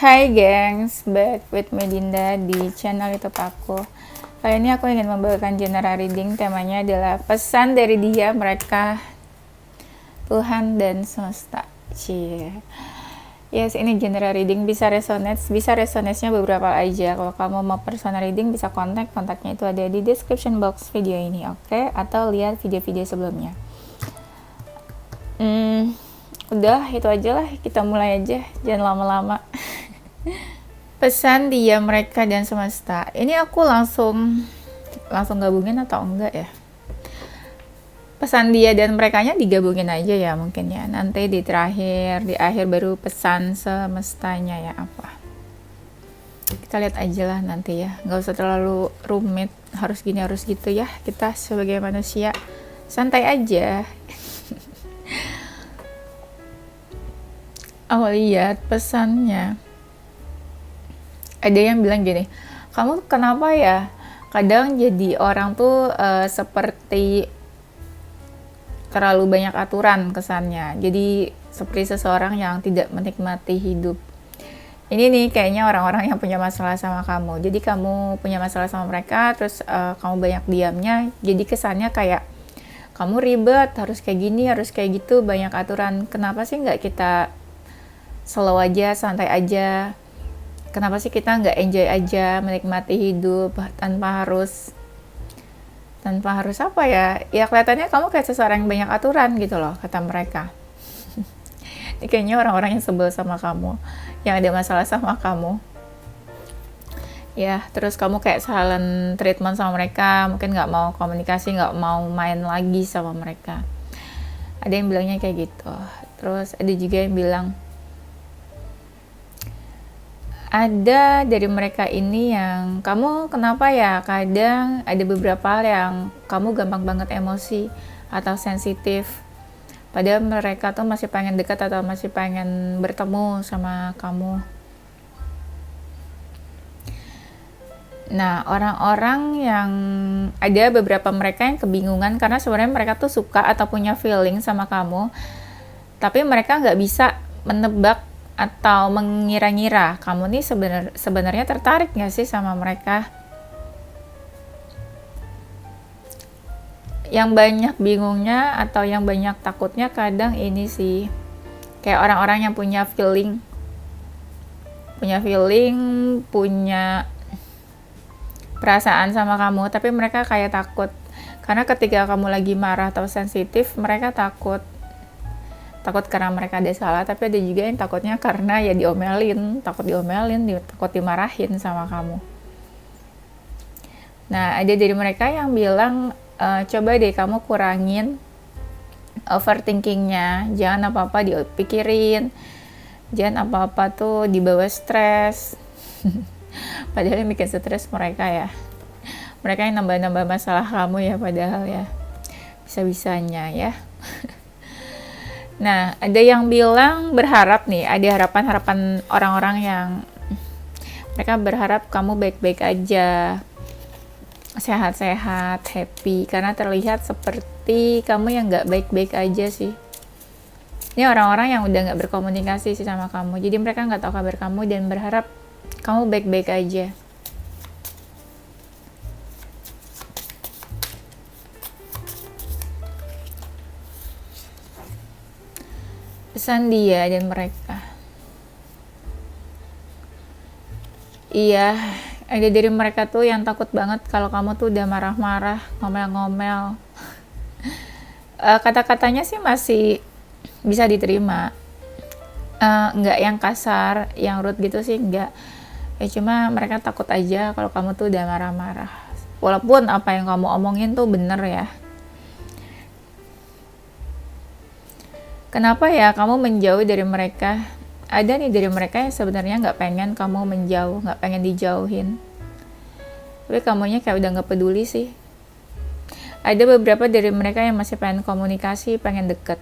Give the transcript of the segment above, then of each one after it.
Hai gengs, back with Medinda di channel YouTube aku. Kali ini aku ingin membawakan general reading. Temanya adalah pesan dari dia, mereka, Tuhan dan semesta. Cie. Yes, ini general reading, bisa resonate-nya beberapa aja. Kalau kamu mau personal reading bisa kontaknya itu ada di description box video ini, oke? Atau lihat video-video sebelumnya. Udah, itu aja lah, kita mulai aja, jangan lama-lama. Pesan dia, mereka, dan semesta. Ini aku langsung gabungin atau enggak ya? Pesan dia dan merekanya digabungin aja ya mungkin ya. Nanti di akhir baru pesan semestanya ya apa. Kita lihat aja lah nanti ya. Nggak usah terlalu rumit, harus gini harus gitu ya. Kita sebagai manusia santai aja. Aku lihat pesannya. Ada yang bilang gini, kamu kenapa ya kadang jadi orang tuh seperti terlalu banyak aturan kesannya. Jadi seperti seseorang yang tidak menikmati hidup. Ini nih kayaknya orang-orang yang punya masalah sama kamu. Jadi kamu punya masalah sama mereka, terus kamu banyak diamnya. Jadi kesannya kayak kamu ribet, harus kayak gini, harus kayak gitu, banyak aturan. Kenapa sih nggak kita slow aja, santai aja? Kenapa sih kita nggak enjoy aja, menikmati hidup tanpa harus apa ya? Ya kelihatannya kamu kayak seseorang yang banyak aturan gitu loh, kata mereka. Ini kayaknya orang-orang yang sebel sama kamu, yang ada masalah sama kamu. Ya, terus kamu kayak silent treatment sama mereka, mungkin nggak mau komunikasi, nggak mau main lagi sama mereka. Ada yang bilangnya kayak gitu. Terus ada juga yang bilang, ada dari mereka ini yang kamu kenapa ya kadang ada beberapa hal yang kamu gampang banget emosi atau sensitif, padahal mereka tuh masih pengen dekat atau masih pengen bertemu sama kamu. Nah, orang-orang yang ada beberapa mereka yang kebingungan karena sebenarnya mereka tuh suka atau punya feeling sama kamu, tapi mereka nggak bisa menebak atau mengira-ngira kamu nih sebenarnya tertarik nggak sih sama mereka. Yang banyak bingungnya atau yang banyak takutnya kadang ini sih, kayak orang-orang yang punya perasaan sama kamu, tapi mereka kayak takut karena ketika kamu lagi marah atau sensitif, mereka takut karena mereka ada salah, tapi ada juga yang takutnya karena ya takut dimarahin sama kamu. Nah, ada dari mereka yang bilang coba deh kamu kurangin overthinkingnya, jangan apa-apa dipikirin, jangan apa-apa tuh dibawa stres. Padahal yang bikin stres mereka ya, mereka yang nambah-nambah masalah kamu ya, padahal ya bisa-bisanya ya. Nah, ada yang bilang berharap nih, ada harapan-harapan orang-orang yang mereka berharap kamu baik-baik aja, sehat-sehat, happy, karena terlihat seperti kamu yang nggak baik-baik aja sih. Ini orang-orang yang udah nggak berkomunikasi sih sama kamu, jadi mereka nggak tahu kabar kamu dan berharap kamu baik-baik aja. Pesan dia dan mereka. Iya, ada dari mereka tuh yang takut banget kalau kamu tuh udah marah-marah, ngomel-ngomel. Kata-katanya sih masih bisa diterima. Nggak yang kasar, yang rude gitu sih nggak. Ya cuma mereka takut aja kalau kamu tuh udah marah-marah. Walaupun apa yang kamu omongin tuh bener ya. Kenapa ya kamu menjauh dari mereka? Ada nih dari mereka yang sebenarnya nggak pengen kamu menjauh, nggak pengen dijauhin. Tapi kamunya kayak udah nggak peduli sih. Ada beberapa dari mereka yang masih pengen komunikasi, pengen deket.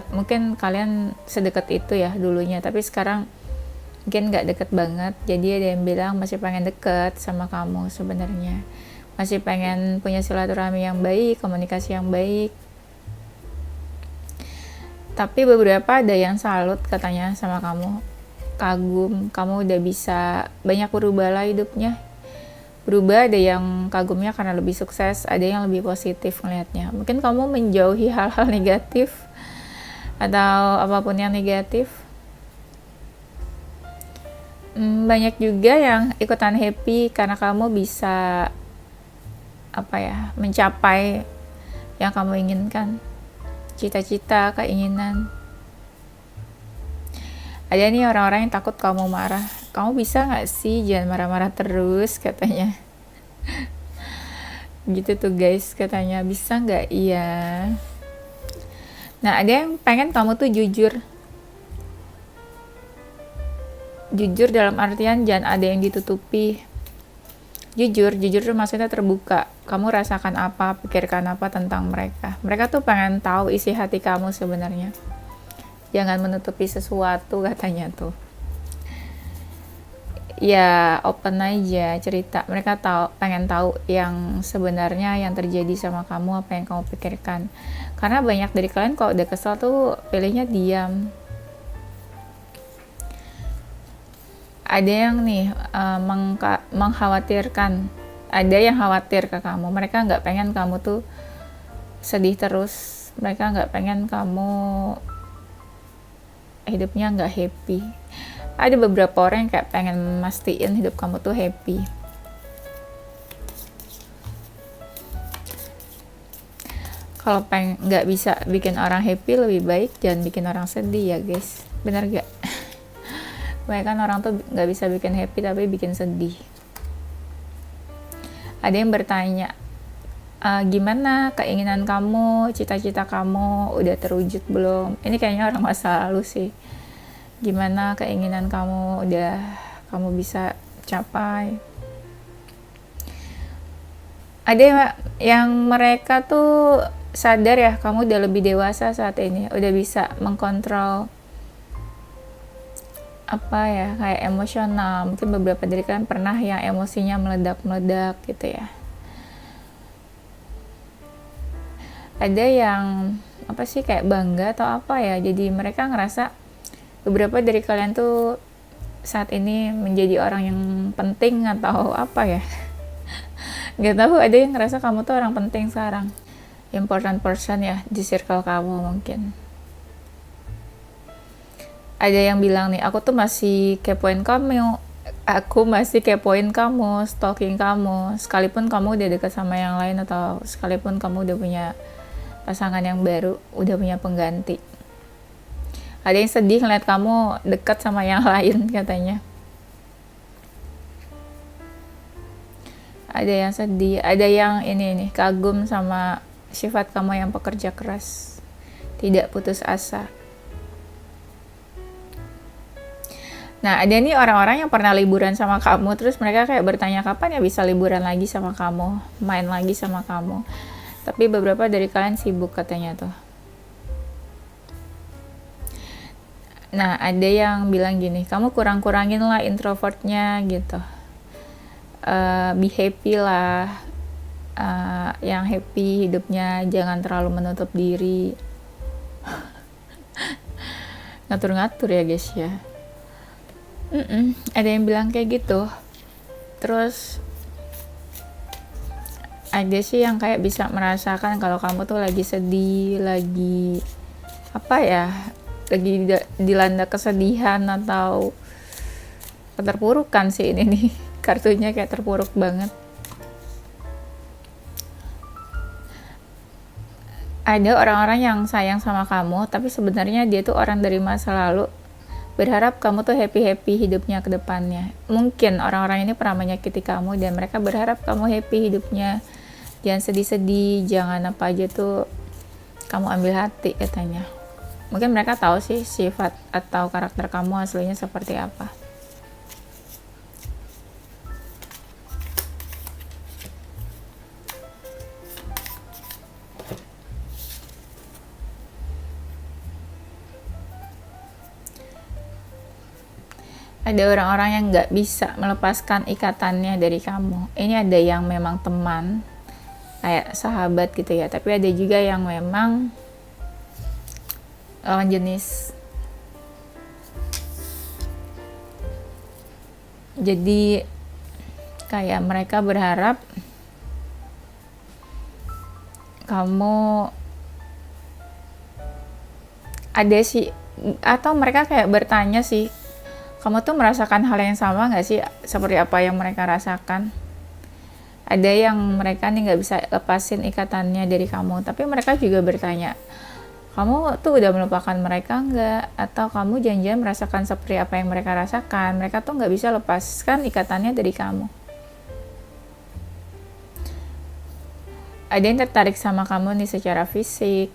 Mungkin kalian sedekat itu ya dulunya, tapi sekarang mungkin nggak deket banget. Jadi ada yang bilang masih pengen deket sama kamu sebenarnya. Masih pengen punya silaturahmi yang baik, komunikasi yang baik. Tapi beberapa ada yang salut katanya sama kamu. kagum, kamu udah bisa banyak berubah lah hidupnya. Berubah, ada yang kagumnya karena lebih sukses, ada yang lebih positif ngelihatnya. Mungkin kamu menjauhi hal-hal negatif atau apapun yang negatif. Banyak juga yang ikutan happy karena kamu bisa mencapai yang kamu inginkan, cita-cita, keinginan. Ada nih orang-orang yang takut kamu marah. Kamu bisa gak sih jangan marah-marah terus, katanya. Gitu tuh guys, katanya. Bisa gak? Iya. Nah, ada yang pengen kamu tuh jujur. Jujur dalam artian jangan ada yang ditutupi. Jujur tuh maksudnya terbuka. Kamu rasakan apa, pikirkan apa tentang mereka. Mereka tuh pengen tahu isi hati kamu sebenarnya. Jangan menutupi sesuatu, katanya tuh. Ya open aja cerita. Mereka pengen tahu yang sebenarnya yang terjadi sama kamu, apa yang kamu pikirkan. Karena banyak dari kalian kalau udah kesel tuh pilihnya diam. Ada yang nih mengkhawatirkan, ada yang khawatir ke kamu. Mereka nggak pengen kamu tuh sedih terus. Mereka nggak pengen kamu hidupnya nggak happy. Ada beberapa orang yang kayak pengen mastiin hidup kamu tuh happy. Kalau nggak bisa bikin orang happy, lebih baik jangan bikin orang sedih ya guys. Bener gak? Kebanyakan orang tuh nggak bisa bikin happy tapi bikin sedih. Ada yang bertanya, gimana keinginan kamu, cita-cita kamu udah terwujud belum? Ini kayaknya orang masa lalu sih. Gimana keinginan kamu udah kamu bisa capai? Ada yang mereka tuh sadar ya, kamu udah lebih dewasa saat ini, udah bisa mengkontrol kayak emosional. Mungkin beberapa dari kalian pernah yang emosinya meledak-meledak gitu ya. Ada yang kayak bangga atau jadi mereka ngerasa beberapa dari kalian tuh saat ini menjadi orang yang penting atau nggak tahu. Ada yang ngerasa kamu tuh orang penting sekarang, important person ya di circle kamu mungkin. Ada yang bilang nih, aku tuh masih kepoin kamu, stalking kamu, sekalipun kamu udah dekat sama yang lain atau sekalipun kamu udah punya pasangan yang baru, udah punya pengganti. Ada yang sedih ngeliat kamu dekat sama yang lain, katanya. Ada yang sedih, ada yang ini kagum sama sifat kamu yang pekerja keras, tidak putus asa. Nah, ada nih orang-orang yang pernah liburan sama kamu, terus mereka kayak bertanya kapan ya bisa liburan lagi sama kamu, main lagi sama kamu. Tapi beberapa dari kalian sibuk, katanya tuh. Nah, ada yang bilang gini, kamu kurang-kurangin lah introvertnya gitu. Be happy lah. Yang happy hidupnya, jangan terlalu menutup diri. Ngatur-ngatur ya guys ya. Ada yang bilang kayak gitu. Terus ada sih yang kayak bisa merasakan kalau kamu tuh lagi sedih, lagi lagi dilanda kesedihan atau keterpurukan sih ini nih. Kartunya kayak terpuruk banget. Ada orang-orang yang sayang sama kamu, tapi sebenarnya dia tuh orang dari masa lalu, berharap kamu tuh happy hidupnya ke depannya. Mungkin orang-orang ini pernah menyakiti kamu dan mereka berharap kamu happy hidupnya. Jangan sedih-sedih, jangan apa aja tuh kamu ambil hati, katanya. Mungkin mereka tahu sih sifat atau karakter kamu aslinya seperti apa. Ada orang-orang yang gak bisa melepaskan ikatannya dari kamu. Ini ada yang memang teman, kayak sahabat gitu ya, tapi ada juga yang memang lawan jenis. Jadi kayak mereka berharap kamu ada sih, atau mereka kayak bertanya sih, kamu tuh merasakan hal yang sama nggak sih seperti apa yang mereka rasakan. Ada yang mereka nih nggak bisa lepasin ikatannya dari kamu, tapi mereka juga bertanya, kamu tuh udah melupakan mereka nggak? Atau kamu janjian merasakan seperti apa yang mereka rasakan? Mereka tuh nggak bisa lepaskan ikatannya dari kamu. Ada yang tertarik sama kamu nih secara fisik.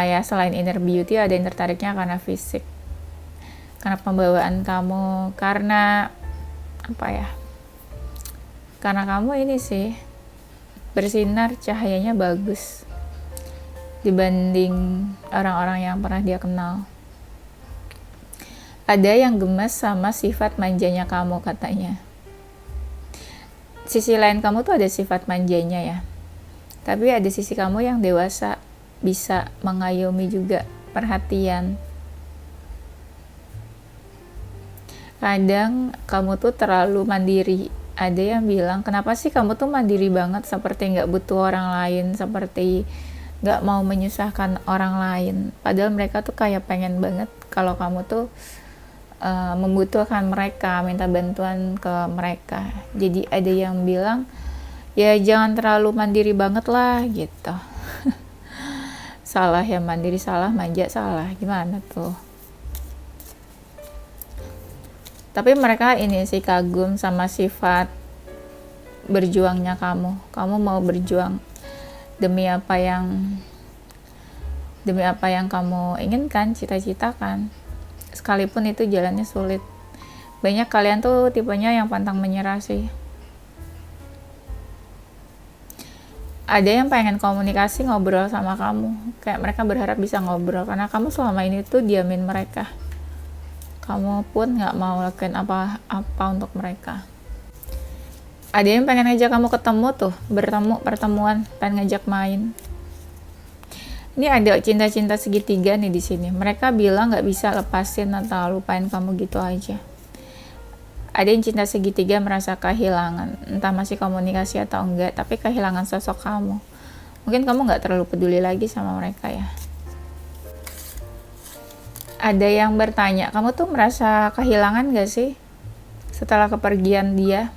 Ya selain inner beauty, ada yang tertariknya karena fisik. Karena pembawaan kamu, karena apa ya? Karena kamu ini sih bersinar, cahayanya bagus dibanding orang-orang yang pernah dia kenal. Ada yang gemes sama sifat manjanya kamu katanya. Sisi lain kamu tuh ada sifat manjanya ya, tapi ada sisi kamu yang dewasa, bisa mengayomi juga, perhatian. Kadang kamu tuh terlalu mandiri. Ada yang bilang, kenapa sih kamu tuh mandiri banget, seperti nggak butuh orang lain, seperti nggak mau menyusahkan orang lain. Padahal mereka tuh kayak pengen banget kalau kamu tuh membutuhkan mereka, minta bantuan ke mereka. Jadi ada yang bilang, ya jangan terlalu mandiri banget lah gitu. Salah ya, mandiri salah, manja salah, gimana tuh. Tapi mereka ini sih kagum sama sifat berjuangnya kamu. Kamu mau berjuang demi apa yang kamu inginkan, cita-citakan. Sekalipun itu jalannya sulit. Banyak kalian tuh tipenya yang pantang menyerah sih. Ada yang pengen komunikasi, ngobrol sama kamu. Kayak mereka berharap bisa ngobrol, karena kamu selama ini tuh diamin mereka. Kamu pun gak mau lakuin apa-apa untuk mereka. Ada yang pengen ngajak kamu ketemu tuh, pertemuan, pengen ngajak main. Ini ada cinta-cinta segitiga nih di sini. Mereka bilang nggak bisa lepasin atau lupain kamu gitu aja. Ada yang cinta segitiga merasa kehilangan, entah masih komunikasi atau enggak, tapi kehilangan sosok kamu. Mungkin kamu nggak terlalu peduli lagi sama mereka ya. Ada yang bertanya, kamu tuh merasa kehilangan nggak sih setelah kepergian dia?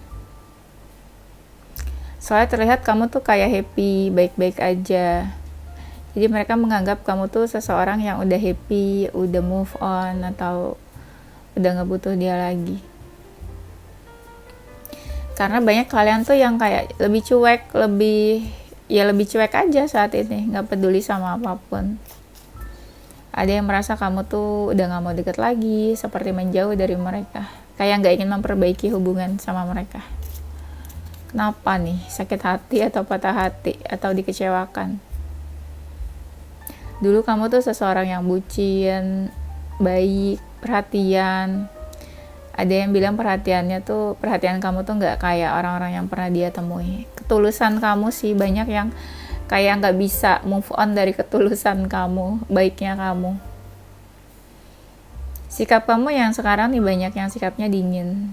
Soalnya terlihat kamu tuh kayak happy, baik-baik aja. Jadi mereka menganggap kamu tuh seseorang yang udah happy, udah move on, atau udah gak butuh dia lagi. Karena banyak kalian tuh yang kayak lebih cuek, lebih cuek aja saat ini, gak peduli sama apapun. Ada yang merasa kamu tuh udah gak mau deket lagi, seperti menjauh dari mereka. Kayak gak ingin memperbaiki hubungan sama mereka. Kenapa nih? Sakit hati atau patah hati atau dikecewakan? Dulu kamu tuh seseorang yang bucin, baik, perhatian. Ada yang bilang perhatian kamu tuh nggak kayak orang-orang yang pernah dia temui. Ketulusan kamu sih, banyak yang kayak nggak bisa move on dari ketulusan kamu, baiknya kamu. Sikap kamu yang sekarang nih banyak yang sikapnya dingin.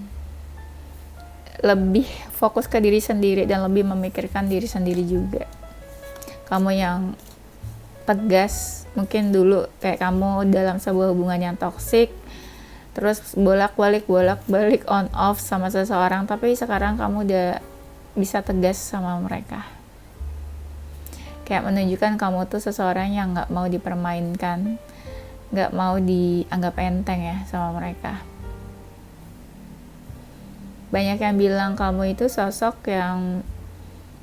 Lebih fokus ke diri sendiri dan lebih memikirkan diri sendiri juga. Kamu yang tegas, mungkin dulu kayak kamu dalam sebuah hubungan yang toksik, terus bolak-balik on off sama seseorang, tapi sekarang kamu udah bisa tegas sama mereka. Kayak menunjukkan kamu tuh seseorang yang gak mau dipermainkan, gak mau dianggap enteng ya sama mereka. Banyak yang bilang kamu itu sosok yang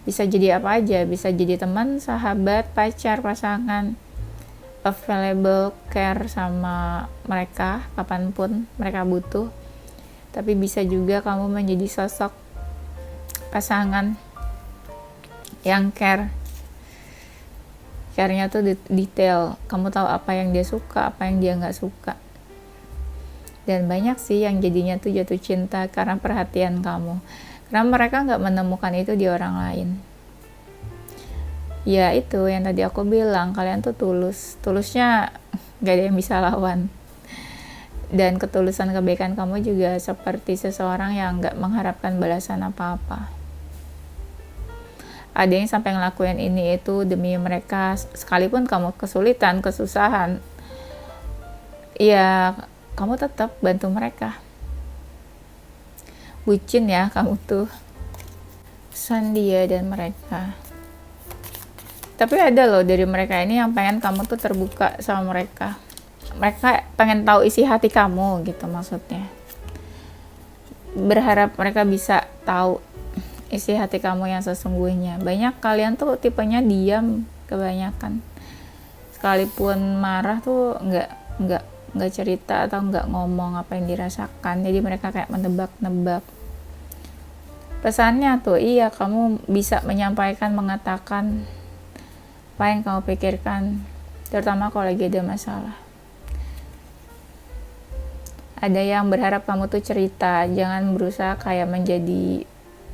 bisa jadi apa aja, bisa jadi teman, sahabat, pacar, pasangan, available, care sama mereka kapanpun mereka butuh. Tapi bisa juga kamu menjadi sosok pasangan yang care-nya tuh detail. Kamu tahu apa yang dia suka, apa yang dia nggak suka. Dan banyak sih yang jadinya tuh jatuh cinta karena perhatian kamu. Karena mereka nggak menemukan itu di orang lain. Ya itu yang tadi aku bilang, kalian tuh tulusnya nggak ada yang bisa lawan. Dan ketulusan kebaikan kamu juga seperti seseorang yang gak mengharapkan balasan apa-apa. Ada yang sampai ngelakuin ini itu demi mereka, sekalipun kamu kesulitan, kesusahan, ya kamu tetap bantu mereka. Bucin ya kamu tuh. Pesan dia dan mereka. Tapi ada loh dari mereka ini yang pengen kamu tuh terbuka sama mereka. Mereka pengen tahu isi hati kamu gitu maksudnya. Berharap mereka bisa tahu isi hati kamu yang sesungguhnya. Banyak kalian tuh tipenya diam kebanyakan. Sekalipun marah tuh nggak cerita atau nggak ngomong apa yang dirasakan. Jadi mereka kayak menebak-nebak. Pesannya tuh iya, kamu bisa menyampaikan, mengatakan apa yang kamu pikirkan, terutama kalau lagi ada masalah. Ada yang berharap kamu tuh cerita, jangan berusaha kayak menjadi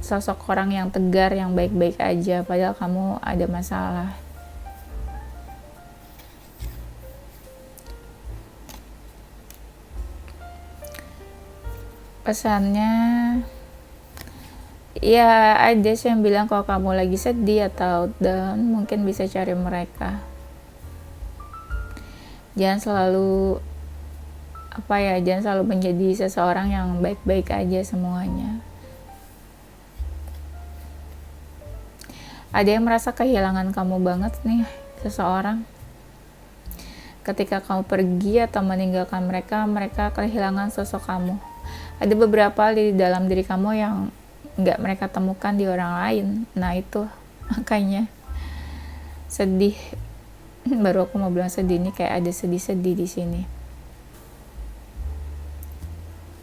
sosok orang yang tegar, yang baik-baik aja, padahal kamu ada masalah. Pesannya, ya ada sih yang bilang kalau kamu lagi sedih atau down, mungkin bisa cari mereka. Jangan selalu jangan selalu menjadi seseorang yang baik-baik aja semuanya. Ada yang merasa kehilangan kamu banget nih, seseorang. Ketika kamu pergi atau meninggalkan mereka, mereka kehilangan sosok kamu. Ada beberapa di dalam diri kamu yang nggak mereka temukan di orang lain. Nah itu makanya sedih. Baru aku mau bilang sedih, nih kayak ada sedih-sedih di sini.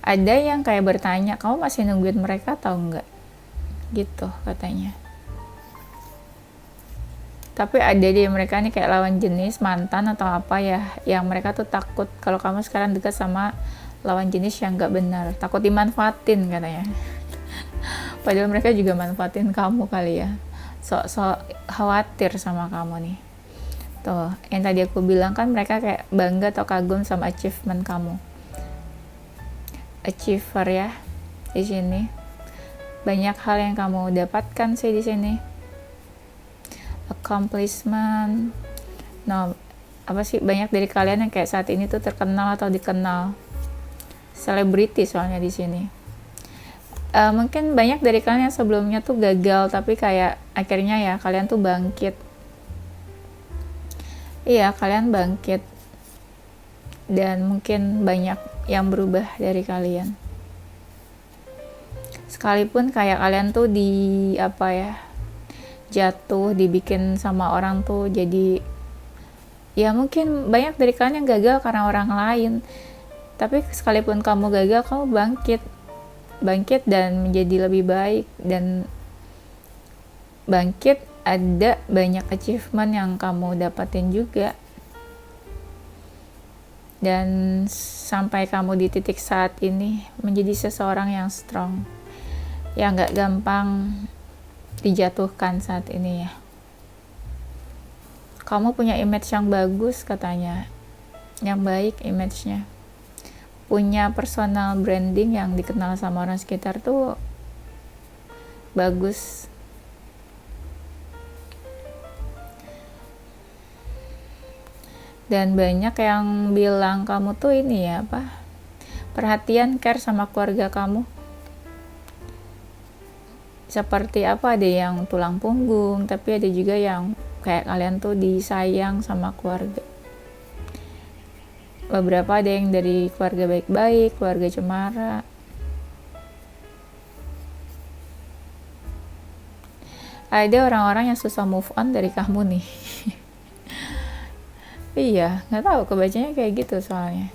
Ada yang kayak bertanya, kamu masih nungguin mereka atau enggak? Gitu katanya. Tapi ada di mereka nih kayak lawan jenis, mantan atau apa ya, yang mereka tuh takut kalau kamu sekarang dekat sama lawan jenis yang enggak benar. Takut dimanfaatin katanya. Padahal mereka juga manfaatin kamu kali ya. Sok khawatir sama kamu nih. Tuh, yang tadi aku bilang kan mereka kayak bangga atau kagum sama achievement kamu. Achiever ya di sini. Banyak hal yang kamu dapatkan sih di sini. Accomplishment. No, apa sih, banyak dari kalian yang kayak saat ini tuh terkenal atau dikenal. Selebriti soalnya di sini. Mungkin banyak dari kalian yang sebelumnya tuh gagal, tapi kayak akhirnya ya kalian tuh bangkit. Iya, kalian bangkit. Dan mungkin banyak yang berubah dari kalian. Sekalipun kayak kalian tuh jatuh, dibikin sama orang tuh jadi, ya mungkin banyak dari kalian yang gagal karena orang lain. Tapi sekalipun kamu gagal, kamu bangkit dan menjadi lebih baik. Dan bangkit, ada banyak achievement yang kamu dapatin juga. Dan sampai kamu di titik saat ini menjadi seseorang yang strong, yang gak gampang dijatuhkan saat ini ya. Kamu punya image yang bagus katanya, yang baik image-nya. Punya personal branding yang dikenal sama orang sekitar tuh bagus. Dan banyak yang bilang kamu tuh ini ya perhatian, care sama keluarga kamu. Seperti ada yang tulang punggung, tapi ada juga yang kayak kalian tuh disayang sama keluarga. Beberapa ada yang dari keluarga baik-baik, keluarga cemara. Ada orang-orang yang susah move on dari kamu nih. Iya, nggak tahu kebacanya kayak gitu soalnya.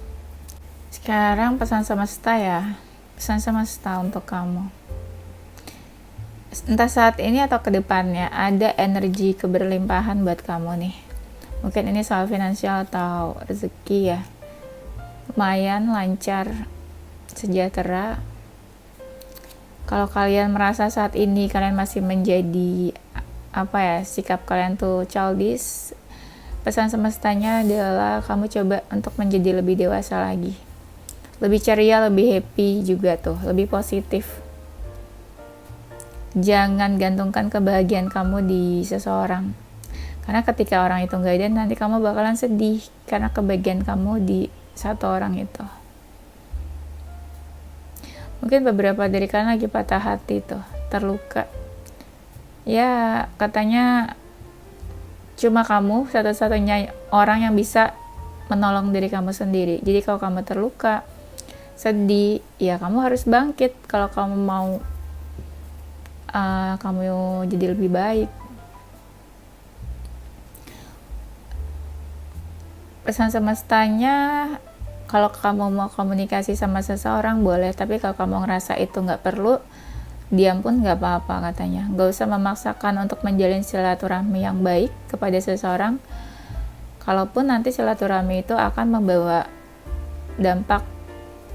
Sekarang pesan semesta ya, pesan semesta untuk kamu. Entah saat ini atau kedepannya ada energi keberlimpahan buat kamu nih. Mungkin ini soal finansial atau rezeki ya. Lumayan lancar, sejahtera. Kalau kalian merasa saat ini kalian masih menjadi sikap kalian tuh childish, pesan semestanya adalah kamu coba untuk menjadi lebih dewasa lagi, lebih ceria, lebih happy juga tuh, lebih positif. Jangan gantungkan kebahagiaan kamu di seseorang, karena ketika orang itu nggak ada, nanti kamu bakalan sedih karena kebahagiaan kamu di satu orang itu. Mungkin beberapa dari kalian lagi patah hati tuh, terluka. Ya, katanya cuma kamu satu-satunya orang yang bisa menolong diri kamu sendiri. Jadi kalau kamu terluka, sedih, ya kamu harus bangkit kalau kamu mau kamu jadi lebih baik. Pesan semestanya, kalau kamu mau komunikasi sama seseorang boleh, tapi kalau kamu ngerasa itu nggak perlu, diam pun nggak apa-apa katanya. Nggak usah memaksakan untuk menjalin silaturahmi yang baik kepada seseorang, kalaupun nanti silaturahmi itu akan membawa dampak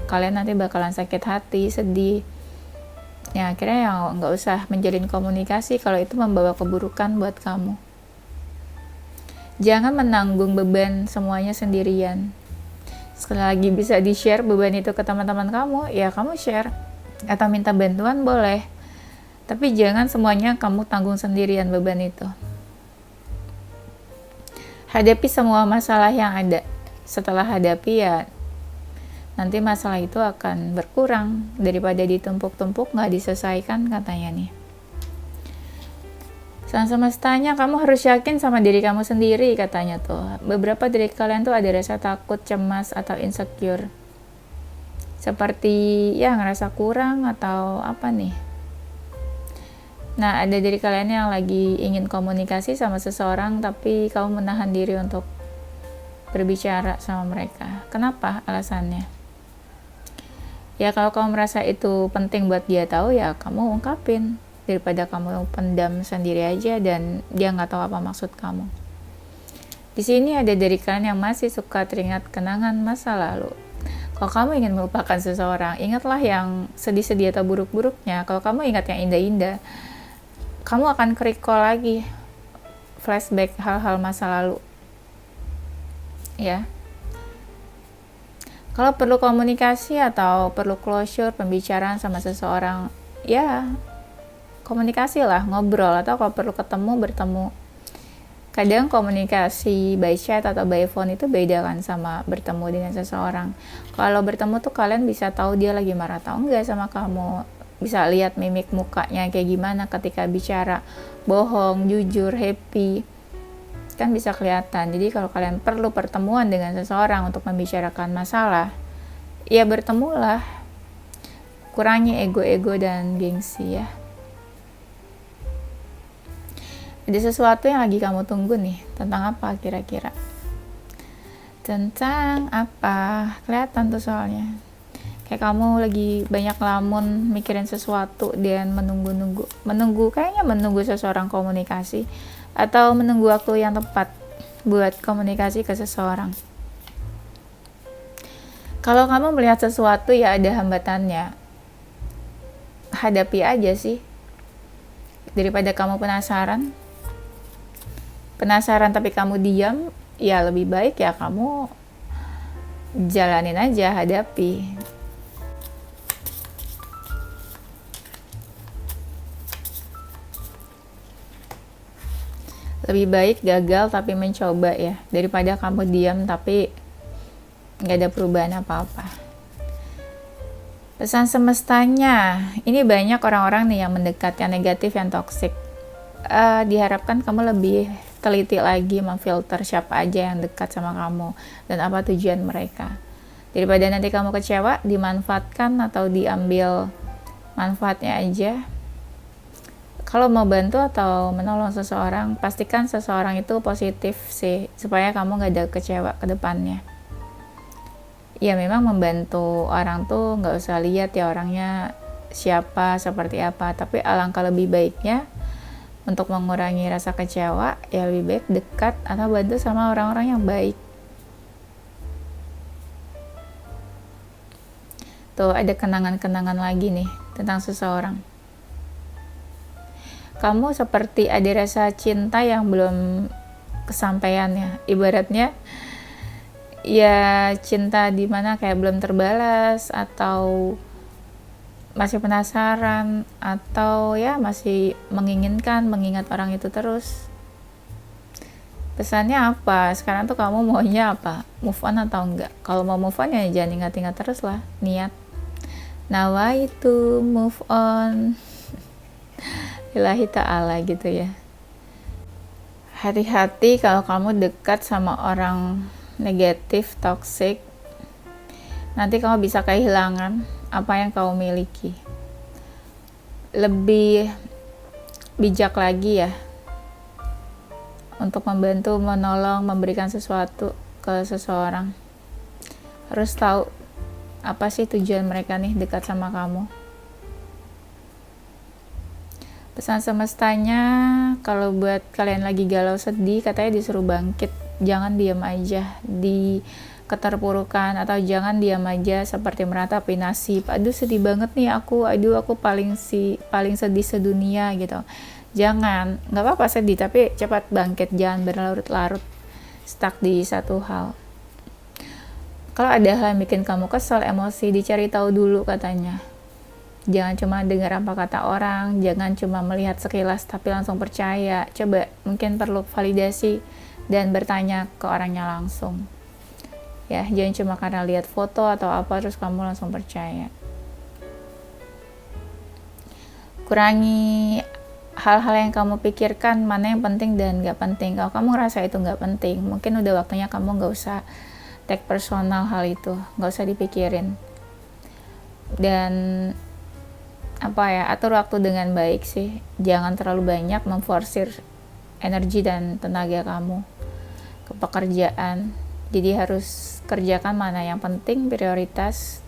kalian nanti bakalan sakit hati, sedih. Ya akhirnya ya nggak usah menjalin komunikasi kalau itu membawa keburukan buat kamu. Jangan menanggung beban semuanya sendirian. Sekali lagi, bisa di-share beban itu ke teman-teman kamu, ya kamu share. Atau minta bantuan boleh. Tapi jangan semuanya kamu tanggung sendirian beban itu. Hadapi semua masalah yang ada. Setelah hadapi ya nanti masalah itu akan berkurang daripada ditumpuk-tumpuk nggak diselesaikan katanya nih. Sang semestanya, kamu harus yakin sama diri kamu sendiri katanya tuh. Beberapa dari kalian tuh ada rasa takut, cemas, atau insecure. Seperti ya ngerasa kurang atau apa nih. Nah, ada dari kalian yang lagi ingin komunikasi sama seseorang tapi kamu menahan diri untuk berbicara sama mereka. Kenapa alasannya? Ya kalau kamu merasa itu penting buat dia tahu, ya kamu ungkapin daripada kamu pendam sendiri aja dan dia nggak tahu apa maksud kamu. Di sini ada dari kalian yang masih suka teringat kenangan masa lalu. Kalau kamu ingin melupakan seseorang, ingatlah yang sedih-sedih atau buruk-buruknya. Kalau kamu ingat yang indah-indah, kamu akan recall lagi, flashback hal-hal masa lalu. Ya. Kalau perlu komunikasi atau perlu closure, pembicaraan sama seseorang, ya komunikasi lah, ngobrol, atau kalau perlu ketemu, bertemu. Kadang komunikasi by chat atau by phone itu beda kan sama bertemu dengan seseorang. Kalau bertemu tuh kalian bisa tahu dia lagi marah atau enggak sama kamu, bisa lihat mimik mukanya kayak gimana ketika bicara, bohong, jujur, happy, kan bisa kelihatan. Jadi kalau kalian perlu pertemuan dengan seseorang untuk membicarakan masalah, ya bertemulah. Kurangi ego-ego dan gengsi ya. Ada sesuatu yang lagi kamu tunggu nih. Tentang apa kira-kira? Tentang apa? Kelihatan tuh soalnya. Kayak kamu lagi banyak lamun mikirin sesuatu dan menunggu kayaknya menunggu seseorang komunikasi atau menunggu waktu yang tepat buat komunikasi ke seseorang. Kalau kamu melihat sesuatu ya ada hambatannya, hadapi aja sih. Daripada kamu penasaran tapi kamu diam, ya lebih baik ya kamu jalanin aja, hadapi. Lebih baik gagal tapi mencoba ya, daripada kamu diam tapi nggak ada perubahan apa-apa. Pesan semestanya, ini banyak orang-orang nih yang mendekat, yang negatif, yang toksik. Diharapkan kamu lebih teliti lagi memfilter siapa aja yang dekat sama kamu dan apa tujuan mereka. Daripada nanti kamu kecewa, dimanfaatkan atau diambil manfaatnya aja. Kalau mau bantu atau menolong seseorang, pastikan seseorang itu positif sih, supaya kamu gak ada kecewa ke depannya. Ya memang membantu orang tuh gak usah lihat ya orangnya siapa, seperti apa, tapi alangkah lebih baiknya untuk mengurangi rasa kecewa, ya lebih baik dekat atau bantu sama orang-orang yang baik. Tuh ada kenangan-kenangan lagi nih tentang seseorang. Kamu seperti ada rasa cinta yang belum kesampaian ya. Ibaratnya ya cinta di mana kayak belum terbalas, atau masih penasaran, atau ya masih mengingat orang itu terus. Pesannya apa? Sekarang tuh kamu maunya apa? Move on atau enggak? Kalau mau move on ya jangan ingat-ingat terus lah, niat. Nawaitu move on. Ilahi ta'ala gitu ya. Hati-hati kalau kamu dekat sama orang negatif, toxic. Nanti kamu bisa kehilangan apa yang kamu miliki. Lebih bijak lagi ya untuk membantu, menolong, memberikan sesuatu ke seseorang. Harus tahu apa sih tujuan mereka nih dekat sama kamu. Pesan semestanya, kalau buat kalian lagi galau sedih, katanya disuruh bangkit. Jangan diam aja di keterpurukan, atau jangan diam aja seperti meratapi nasib. Aduh sedih banget nih aku, aduh aku paling sedih sedunia gitu. Jangan, nggak apa-apa sedih, tapi cepat bangkit, jangan berlarut-larut stuck di satu hal. Kalau ada hal yang bikin kamu kesel, emosi, dicari tahu dulu katanya. Jangan cuma dengar apa kata orang, jangan cuma melihat sekilas tapi langsung percaya. Coba, mungkin perlu validasi dan bertanya ke orangnya langsung. Ya, jangan cuma karena lihat foto atau apa terus kamu langsung percaya. Kurangi hal-hal yang kamu pikirkan, mana yang penting dan gak penting. Kalau kamu ngerasa itu gak penting, mungkin udah waktunya kamu gak usah take personal hal itu, gak usah dipikirin. Dan atur waktu dengan baik sih. Jangan terlalu banyak memforsir energi dan tenaga kamu ke pekerjaan. Jadi harus kerjakan mana yang penting, prioritas.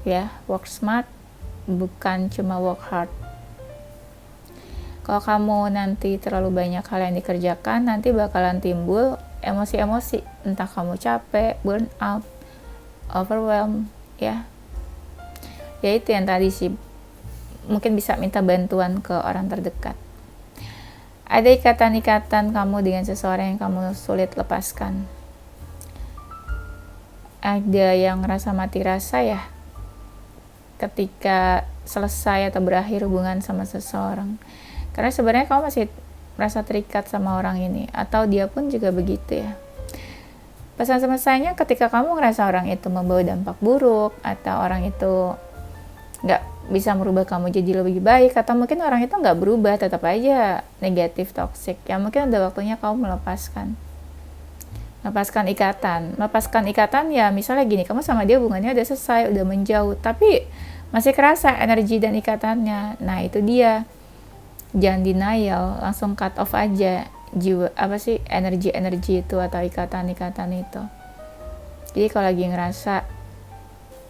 Ya, work smart, bukan cuma work hard. Kalau kamu nanti terlalu banyak hal yang dikerjakan, nanti bakalan timbul emosi-emosi. Entah kamu capek, burn out, overwhelmed, ya. Ya itu yang tadi sih, mungkin bisa minta bantuan ke orang terdekat. Ada ikatan-ikatan kamu dengan seseorang yang kamu sulit lepaskan. Ada yang ngerasa mati rasa ya ketika selesai atau berakhir hubungan sama seseorang. Karena sebenarnya kamu masih merasa terikat sama orang ini, atau dia pun juga begitu ya. Pesan semestanya, ketika kamu ngerasa orang itu membawa dampak buruk, atau orang itu nggak bisa merubah kamu jadi lebih baik, atau mungkin orang itu nggak berubah, tetap aja negatif, toxic, ya mungkin udah waktunya kamu melepaskan ikatan. Ya misalnya gini, kamu sama dia hubungannya udah selesai, udah menjauh, tapi masih kerasa energi dan ikatannya. Nah itu dia, jangan denial, langsung cut off aja energi itu atau ikatan itu. Jadi kalau lagi ngerasa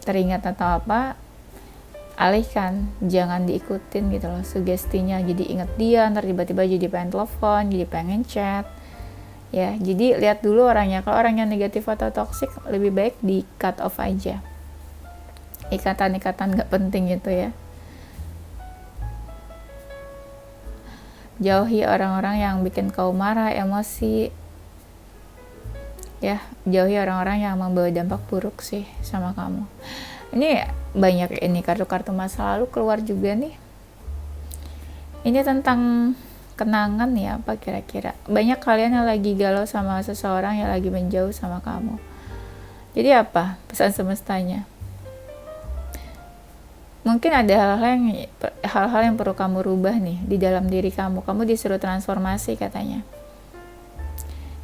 teringat atau apa, alihkan, jangan diikutin gitu loh sugestinya. Jadi inget dia, ntar tiba-tiba jadi pengen telepon, jadi pengen chat. Ya, jadi lihat dulu orangnya. Kalau orangnya negatif atau toksik, lebih baik di cut off aja. Ikatan gak penting gitu ya. Jauhi orang-orang yang bikin kau marah, emosi. Ya, jauhi orang-orang yang membawa dampak buruk sih sama kamu. Ini banyak kartu-kartu masa lalu keluar juga nih. Ini tentang kenangan ya, apa kira-kira. Banyak kalian yang lagi galau sama seseorang yang lagi menjauh sama kamu. Jadi apa pesan semestanya? Mungkin ada hal-hal yang perlu kamu rubah nih di dalam diri kamu. Kamu disuruh transformasi katanya.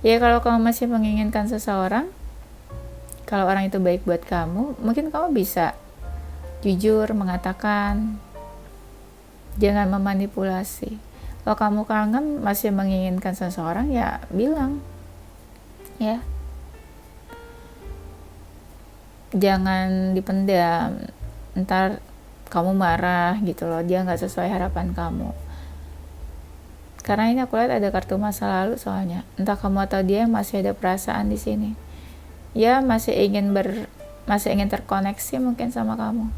Ya kalau kamu masih menginginkan seseorang, kalau orang itu baik buat kamu, mungkin kamu bisa jujur mengatakan, jangan memanipulasi. Kalau kamu kangen, masih menginginkan seseorang, ya bilang, ya. Jangan dipendam, ntar kamu marah gitu loh, dia nggak sesuai harapan kamu. Karena ini aku lihat ada kartu masa lalu soalnya. Entah kamu atau dia masih ada perasaan di sini. Ya masih ingin terkoneksi mungkin sama kamu.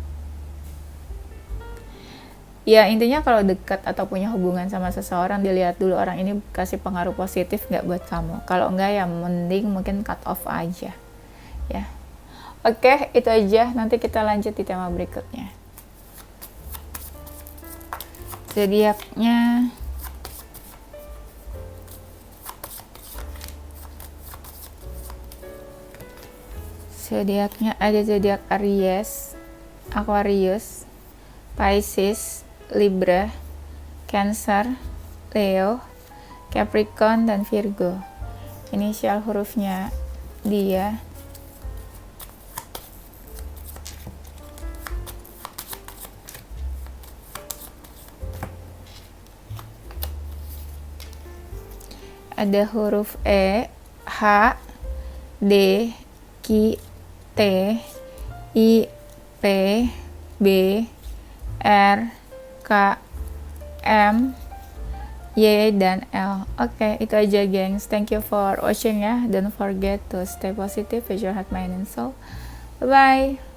Ya intinya kalau dekat atau punya hubungan sama seseorang, dilihat dulu orang ini kasih pengaruh positif nggak buat kamu. Kalau enggak ya mending mungkin cut off aja ya. Oke, itu aja. Nanti kita lanjut di tema berikutnya. Zodiaknya ada zodiak Aries, Aquarius, Pisces, Libra, Cancer, Leo, Capricorn, dan Virgo. Inisial hurufnya dia. Ada huruf E, H, D, Q, T, I, P, B, R, K, M, Y, dan L. Oke, itu aja gengs. Thank you for watching ya. Don't forget to stay positive with your heart, mind, and soul. Bye-bye.